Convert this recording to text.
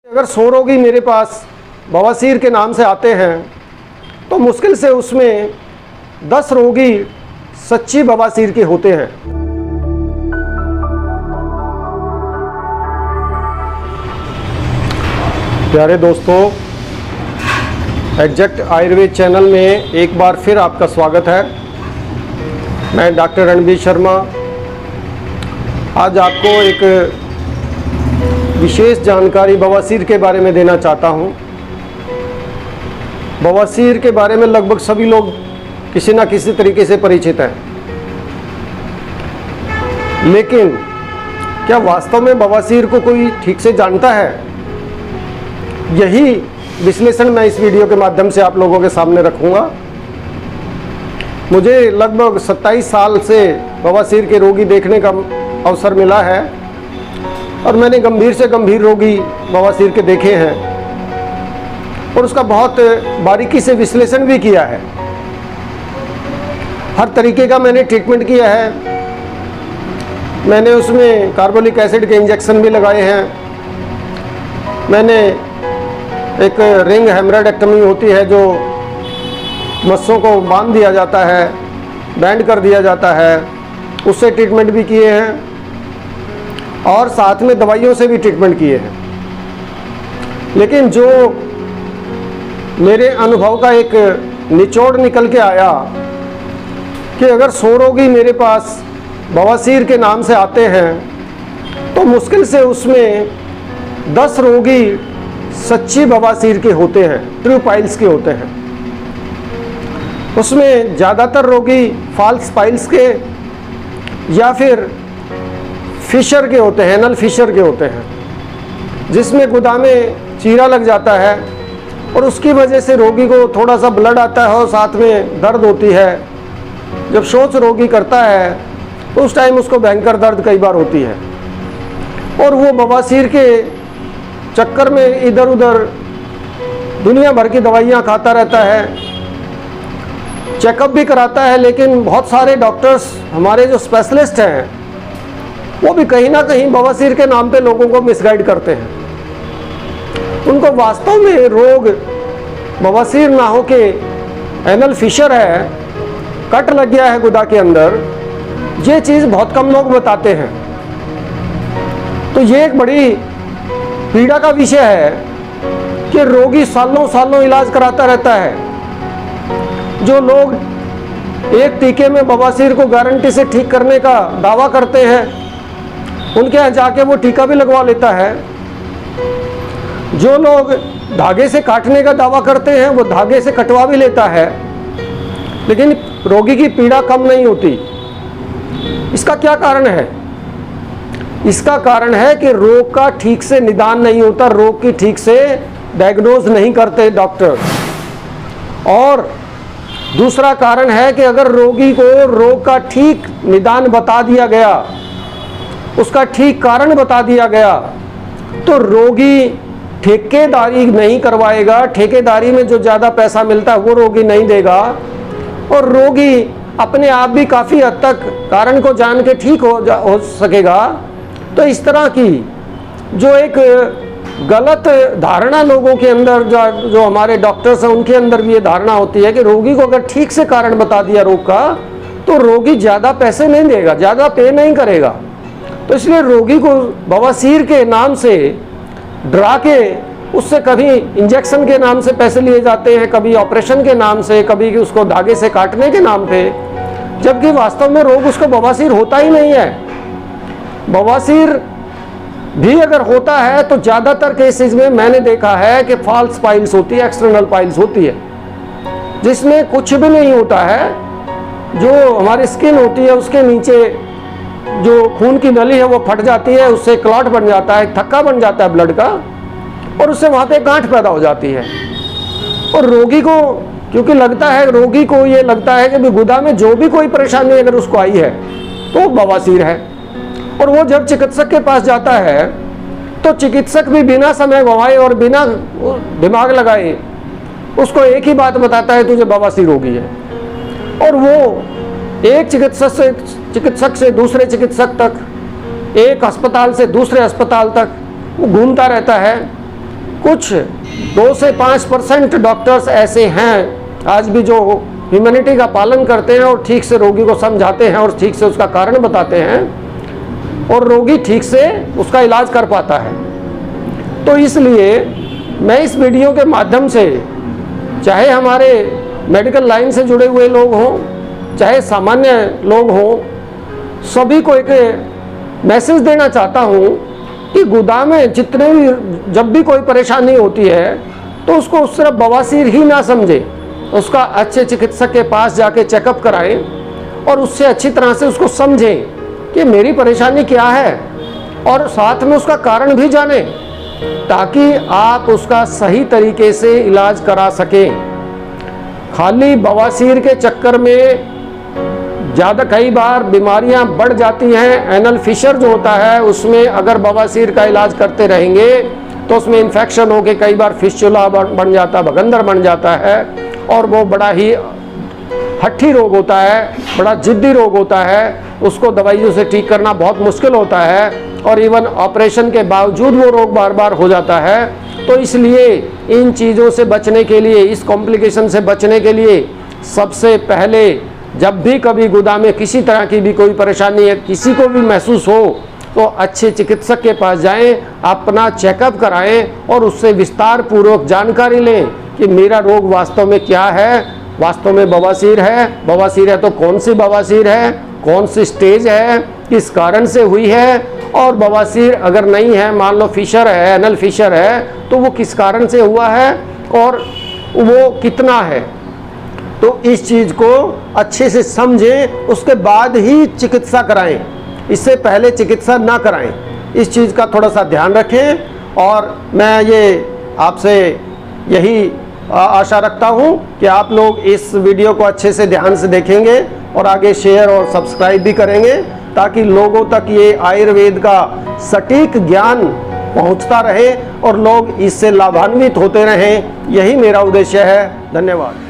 अगर 100 रोगी मेरे पास बवासीर के नाम से आते हैं तो मुश्किल से उसमें 10 रोगी सच्ची बवासीर के होते हैं। प्यारे दोस्तों, एग्जैक्ट आयुर्वेद चैनल में एक बार फिर आपका स्वागत है। मैं डॉक्टर रणबीर शर्मा आज आपको एक विशेष जानकारी बवासीर के बारे में देना चाहता हूं। बवासीर के बारे में लगभग सभी लोग किसी न किसी तरीके से परिचित हैं, लेकिन क्या वास्तव में बवासीर को कोई ठीक से जानता है? यही विश्लेषण मैं इस वीडियो के माध्यम से आप लोगों के सामने रखूंगा। मुझे लगभग 27 साल से बवासीर के रोगी देखने का अवसर मिला है और मैंने गंभीर से गंभीर रोगी बवासीर के देखे हैं और उसका बहुत बारीकी से विश्लेषण भी किया है। हर तरीके का मैंने ट्रीटमेंट किया है। मैंने उसमें कार्बोलिक एसिड के इंजेक्शन भी लगाए हैं। मैंने एक रिंग हेमरेक्टमी होती है जो मस्सों को बांध दिया जाता है, बैंड कर दिया जाता है, उससे ट्रीटमेंट भी किए हैं और साथ में दवाइयों से भी ट्रीटमेंट किए हैं। लेकिन जो मेरे अनुभव का एक निचोड़ निकल के आया कि अगर 100 रोगी मेरे पास बवासीर के नाम से आते हैं तो मुश्किल से उसमें 10 रोगी सच्ची बवासीर के होते हैं, ट्रू पाइल्स के होते हैं। उसमें ज़्यादातर रोगी फॉल्स पाइल्स के या फिर फिशर के होते हैं, एनल फिशर के होते हैं, जिसमें गुदा में चीरा लग जाता है और उसकी वजह से रोगी को थोड़ा सा ब्लड आता है और साथ में दर्द होती है। जब शौच रोगी करता है तो उस टाइम उसको भयंकर दर्द कई बार होती है और वो बवासीर के चक्कर में इधर उधर दुनिया भर की दवाइयाँ खाता रहता है, चेकअप भी कराता है। लेकिन बहुत सारे डॉक्टर्स हमारे जो स्पेशलिस्ट हैं वो भी कहीं ना कहीं बवासीर के नाम पे लोगों को मिसगाइड करते हैं। उनको वास्तव में रोग बवासीर ना हो के एनल फिशर है, कट लग गया है गुदा के अंदर, ये चीज़ बहुत कम लोग बताते हैं। तो ये एक बड़ी पीड़ा का विषय है कि रोगी सालों सालों इलाज कराता रहता है। जो लोग एक टीके में बवासीर को गारंटी से ठीक करने का दावा करते हैं, उनके यहाँ जाके वो टीका भी लगवा लेता है। जो लोग धागे से काटने का दावा करते हैं वो धागे से कटवा भी लेता है, लेकिन रोगी की पीड़ा कम नहीं होती। इसका क्या कारण है? इसका कारण है कि रोग का ठीक से निदान नहीं होता, रोग की ठीक से डायग्नोज नहीं करते डॉक्टर। और दूसरा कारण है कि अगर रोगी को रोग का ठीक निदान बता दिया गया, उसका ठीक कारण बता दिया गया, तो रोगी ठेकेदारी नहीं करवाएगा। ठेकेदारी में जो ज़्यादा पैसा मिलता है वो रोगी नहीं देगा और रोगी अपने आप भी काफ़ी हद तक कारण को जान के ठीक हो सकेगा। तो इस तरह की जो एक गलत धारणा लोगों के अंदर, जो हमारे डॉक्टर्स हैं उनके अंदर भी ये धारणा होती है कि रोगी को अगर ठीक से कारण बता दिया रोग का तो रोगी ज़्यादा पैसे नहीं देगा, ज़्यादा पे नहीं करेगा। तो इसलिए रोगी को बवासीर के नाम से डरा के उससे कभी इंजेक्शन के नाम से पैसे लिए जाते हैं, कभी ऑपरेशन के नाम से, कभी उसको धागे से काटने के नाम पे, जबकि वास्तव में रोग उसको बवासीर होता ही नहीं है। बवासीर भी अगर होता है तो ज़्यादातर केसेस में मैंने देखा है कि फॉल्स पाइल्स होती है, एक्सटर्नल पाइल्स होती है, जिसमें कुछ भी नहीं होता है। जो हमारी स्किन होती है उसके नीचे जो खून की नली है वो फट जाती है, उससे क्लॉट बन जाता है, थक्का बन जाता है ब्लड का और उससे वहाँ पे गांठ पैदा हो जाती है। और रोगी को क्योंकि लगता है, रोगी को ये लगता है कि गुदा में जो भी कोई परेशानी अगर उसको आई है तो बवासीर है। और वो जब चिकित्सक के पास जाता है तो चिकित्सक भी बिना समय गंवाए और बिना दिमाग लगाए उसको एक ही बात बताता है, तुझे बवासीर होगी है। और वो एक चिकित्सक से दूसरे चिकित्सक तक, एक अस्पताल से दूसरे अस्पताल तक वो घूमता रहता है, कुछ 2 से 5% डॉक्टर्स ऐसे हैं आज भी जो ह्यूमैनिटी का पालन करते हैं और ठीक से रोगी को समझाते हैं और ठीक से उसका कारण बताते हैं और रोगी ठीक से उसका इलाज कर पाता है। तो इसलिए मैं इस वीडियो के माध्यम से, चाहे हमारे मेडिकल लाइन से जुड़े हुए लोग हों, चाहे सामान्य लोग हों, सभी को एक मैसेज देना चाहता हूँ कि गुदा में जितने भी जब भी कोई परेशानी होती है तो उसको सिर्फ बवासीर ही ना समझे, उसका अच्छे चिकित्सक के पास जाके चेकअप कराएं और उससे अच्छी तरह से उसको समझें कि मेरी परेशानी क्या है और साथ में उसका कारण भी जानें, ताकि आप उसका सही तरीके से इलाज करा सकें। खाली बवासीर के चक्कर में ज़्यादा कई बार बीमारियां बढ़ जाती हैं। एनल फिशर जो होता है उसमें अगर बवासीर का इलाज करते रहेंगे तो उसमें इन्फेक्शन होकर कई बार फिस्चुला बन जाता, भगंदर बन जाता है और वो बड़ा ही हट्ठी रोग होता है, बड़ा जिद्दी रोग होता है। उसको दवाइयों से ठीक करना बहुत मुश्किल होता है और इवन ऑपरेशन के बावजूद वो रोग बार बार हो जाता है। तो इसलिए इन चीज़ों से बचने के लिए, इस कॉम्प्लिकेशन से बचने के लिए सबसे पहले जब भी कभी गुदा में किसी तरह की भी कोई परेशानी है, किसी को भी महसूस हो, तो अच्छे चिकित्सक के पास जाएं, अपना चेकअप कराएं और उससे विस्तार पूर्वक जानकारी लें कि मेरा रोग वास्तव में क्या है। वास्तव में बवासीर है तो कौन सी बवासीर है, कौन सी स्टेज है, किस कारण से हुई है, और बवासीर अगर नहीं है, मान लो फिशर है, एनल फिशर है, तो वो किस कारण से हुआ है और वो कितना है। तो इस चीज़ को अच्छे से समझें, उसके बाद ही चिकित्सा कराएं, इससे पहले चिकित्सा ना कराएं। इस चीज़ का थोड़ा सा ध्यान रखें और मैं ये आपसे यही आशा रखता हूँ कि आप लोग इस वीडियो को अच्छे से ध्यान से देखेंगे और आगे शेयर और सब्सक्राइब भी करेंगे, ताकि लोगों तक ये आयुर्वेद का सटीक ज्ञान पहुँचता रहे और लोग इससे लाभान्वित होते रहें। यही मेरा उद्देश्य है। धन्यवाद।